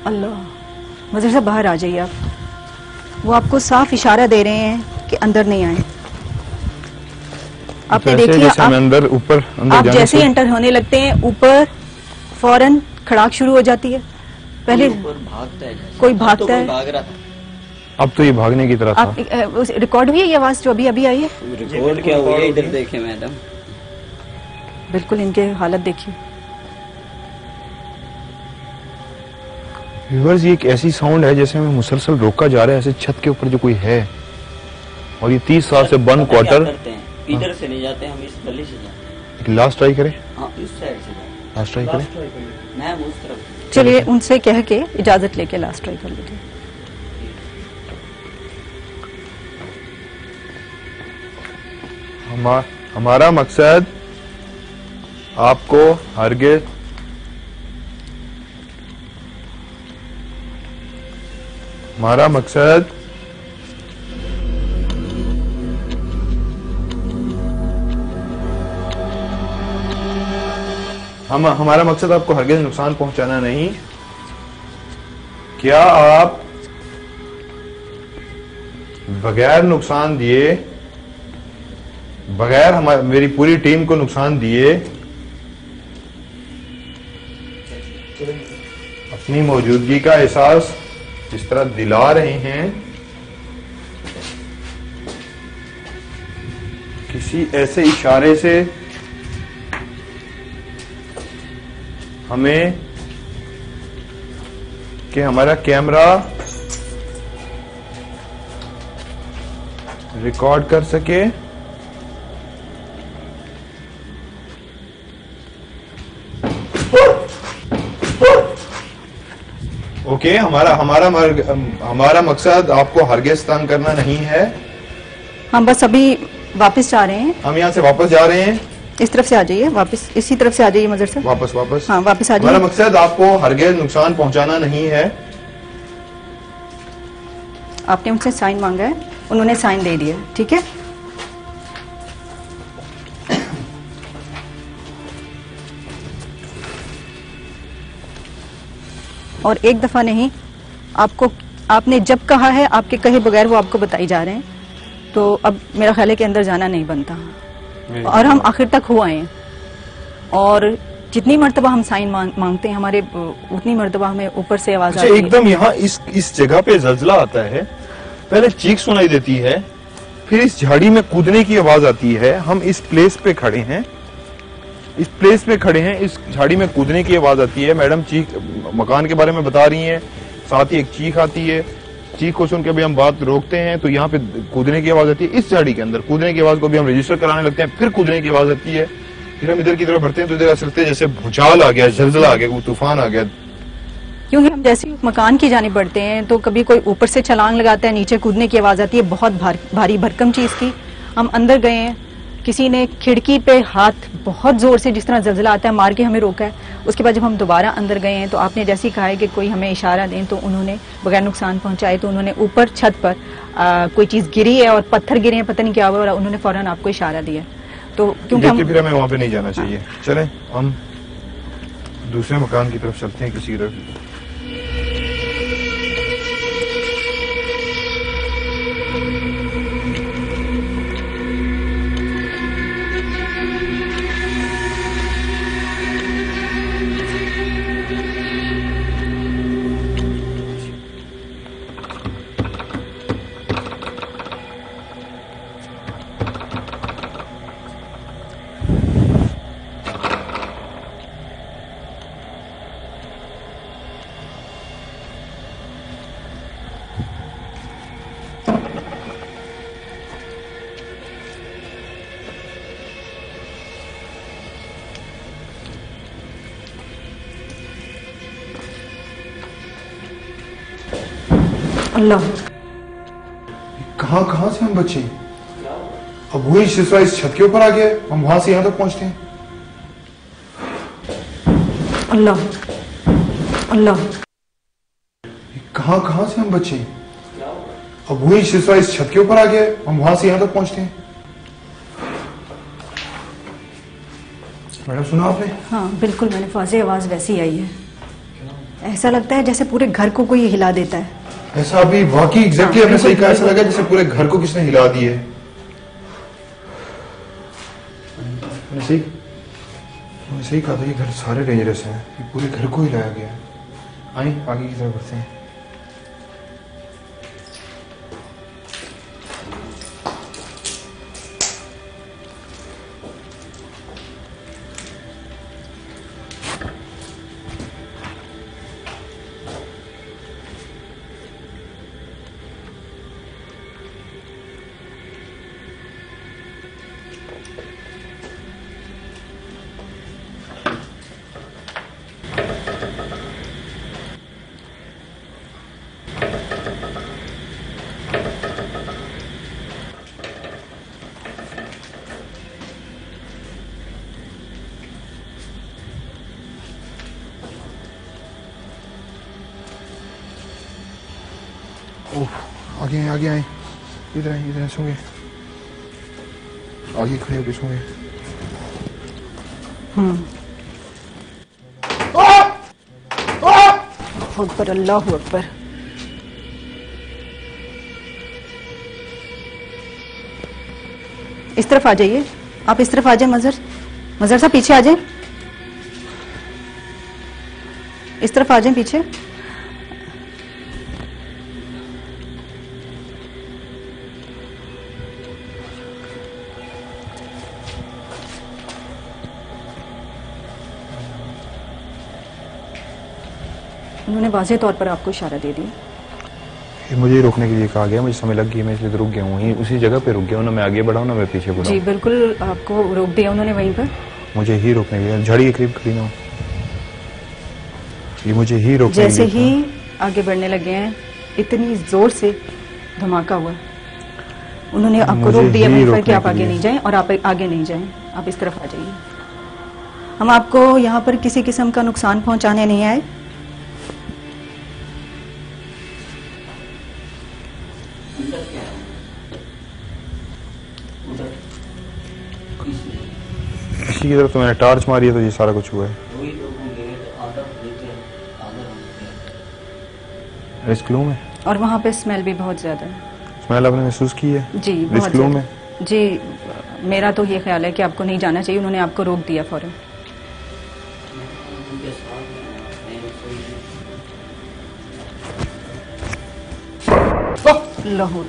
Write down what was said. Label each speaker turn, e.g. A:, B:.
A: अल्लाह। मज़र साहब बाहर आ जाइए आप। वो आपको साफ इशारा दे रहे हैं कि अंदर नहीं आए। आपने देख लिया, आप जैसे ही एंटर होने लगते हैं ऊपर फौरन खड़ाक शुरू हो जाती है। पहले
B: भागता है,
A: कोई भागता है।
B: भाग रहा था।
C: अब तो ये भागने की तरफ
A: आप रिकॉर्ड हुई है ये आवाज जो अभी अभी आई है?
B: रिकॉर्ड क्या हुई है? इधर देखे मैडम,
A: बिल्कुल इनके हालत देखिए।
C: व्यूअर्स, ये एक ऐसी साउंड है जैसे हमें मुसलसल रोका जा रहा है, ऐसे छत के ऊपर जो कोई है। और ये 30 साल से बंद क्वार्टर।
B: इधर से नहीं जाते हम, इस गली से जाते हैं।
C: लास्ट ट्राई करें,
B: हाँ, इस साइड से जाते
C: लास्ट ट्राई करें।
B: मैं उस तरफ।
A: चलिए उनसे कह के इजाजत लेके लास्ट ट्राई कर लीजिए।
C: हमारा मकसद आपको हरगिज़ हमारा मकसद हमारा मकसद आपको हरगिज़ नुकसान पहुंचाना नहीं। क्या आप बगैर नुकसान दिए, बगैर मेरी पूरी टीम को नुकसान दिए अपनी मौजूदगी का एहसास इस तरह दिला रहे हैं? किसी ऐसे इशारे से हमें कि हमारा कैमरा रिकॉर्ड कर सके। ओके, हमारा मकसद आपको हरगिज़ तंग करना नहीं है।
A: हम बस अभी वापस जा रहे हैं।
C: हम यहाँ से वापस जा रहे हैं।
A: इस तरफ से आ जाइए, वापस इसी तरफ से आ जाइए मज़र साहब।
C: वापस
A: हाँ, वापस आ जाइए।
C: हमारा मकसद आपको हरगिज़ नुकसान पहुंचाना नहीं है।
A: आपने उनसे साइन मांगा है, उन्होंने साइन दे दिया, ठीक है। और एक दफा नहीं, आपने जब कहा है आपके कहे बगैर वो आपको बताई जा रहे हैं, तो अब मेरा ख्याल है कि अंदर जाना नहीं बनता। और हम आखिर तक हुआ हैं, और जितनी मर्तबा हम साइन मांगते हैं हमारे उतनी मर्तबा हमें ऊपर से आवाज आती है।
C: एकदम यहाँ इस जगह पे जल्जला आता है, पहले चीख सुनाई देती है, फिर इस झाड़ी में कूदने की आवाज आती है। हम इस प्लेस पे खड़े हैं, इस झाड़ी में कूदने की आवाज आती है। मैडम चीख मकान के बारे में बता रही हैं, साथ ही एक चीख आती है। चीख को सुन के भी हम बात रोकते हैं तो यहाँ पे कूदने की आवाज आती है। इस झाड़ी के अंदर कूदने की आवाज को भी हम रजिस्टर कराने लगते हैं, फिर कूदने की आवाज आती है। फिर हम इधर की तरफ बढ़ते हैं तो इधर ऐसा लगता है जैसे भूचाल आ गया, जलजला आ गया, तूफान आ गया।
A: क्योंकि हम जैसे मकान की जानिब बढ़ते हैं तो कभी कोई ऊपर से छलांग लगाता है, नीचे कूदने की आवाज आती है बहुत भारी भरकम चीज की। हम अंदर गए हैं, किसी ने खिड़की पे हाथ बहुत जोर से, जिस तरह जलजला आता है, मार के हमें रोका है। उसके बाद जब हम दोबारा अंदर गए हैं तो आपने जैसे ही कहा है कि कोई हमें इशारा दें, तो उन्होंने बगैर नुकसान पहुंचाए तो उन्होंने ऊपर छत पर कोई चीज गिरी है और पत्थर गिरे हैं, पता नहीं क्या हुआ, और उन्होंने फौरन आपको इशारा दिया। तो क्योंकि
C: फिर हमें वहां पे नहीं जाना चाहिए। चलें हम दूसरे मकान की तरफ चलते हैं किसी तरफ।
A: अल्लाह,
C: कहां से हम बचे? अब वही सिलसिला इस छत के ऊपर आ गया, हम वहां से यहां तक पहुंचते हैं।
A: अल्लाह अल्लाह,
C: कहां से हम बचे? अब वही सिलसिला इस छत के ऊपर आ गया, हम वहां से यहां तक पहुंचते हैं। मैडम सुना आपने?
A: हाँ बिल्कुल, मैंने वाज़ेह आवाज वैसी आई है। ऐसा लगता है जैसे पूरे घर को कोई हिला देता है।
C: ऐसा अभी वाकई एग्जैक्टली आपने सही कहा, ऐसा लगा जैसे पूरे घर को किसने हिला दिए। मैंने सही कहा था, ये घर सारे डेंजरस हैं, ये पूरे घर को हिलाया गया है। आइए आगे की तरफ बढ़ते हैं। आगे आए, इधर सोंगे, आगे खड़े होके सोंगे।
A: अकबर, अल्लाह अकबर। इस तरफ आ जाइए, आप इस तरफ आ जाए। मजहर साहब पीछे आ जाए, इस तरफ आ जाए पीछे। उन्होंने वाज़ेह तौर पर आपको इशारा दे दिया।
C: मुझे रोकने के लिए कहा गया, मुझे समय लग गई, मैं इसलिए रुक गया हूँ, वहीं उसी जगह पे रुक गया हूँ। ना मैं आगे बढ़ाऊँ ना मैं पीछे बढ़ाऊँ।
A: जी बिल्कुल, आपको रोक दिया उन्होंने वहीं पर।
C: मुझे ही रोकने के लिए, झाड़ी के करीब खड़ी ना हो, ये मुझे ही रोकने के लिए।
A: जैसे ही आगे बढ़ने लगे हैं, इतनी जोर से धमाका हुआ, उन्होंने आपको रोक दिया वहीं पर कि आप आगे नहीं जाएं, और आप आगे नहीं जाएं, आप इस तरफ आ जाइए। हम आपको यहाँ पर किसी किस्म का नुकसान पहुंचाने नहीं आए।
C: इसी की तरफ तो मैंने टार्च मारी है, तो ये सारा कुछ हुआ है। रिस्क लूं मैं?
A: और वहाँ पे स्मेल भी बहुत ज्यादा है।
C: स्मेल आपने महसूस की है?
A: जी
C: रिस्क लूं मैं?
A: जी मेरा तो ये ख्याल है कि आपको नहीं जाना चाहिए। उन्होंने आपको रोक दिया फौरन। लाहौर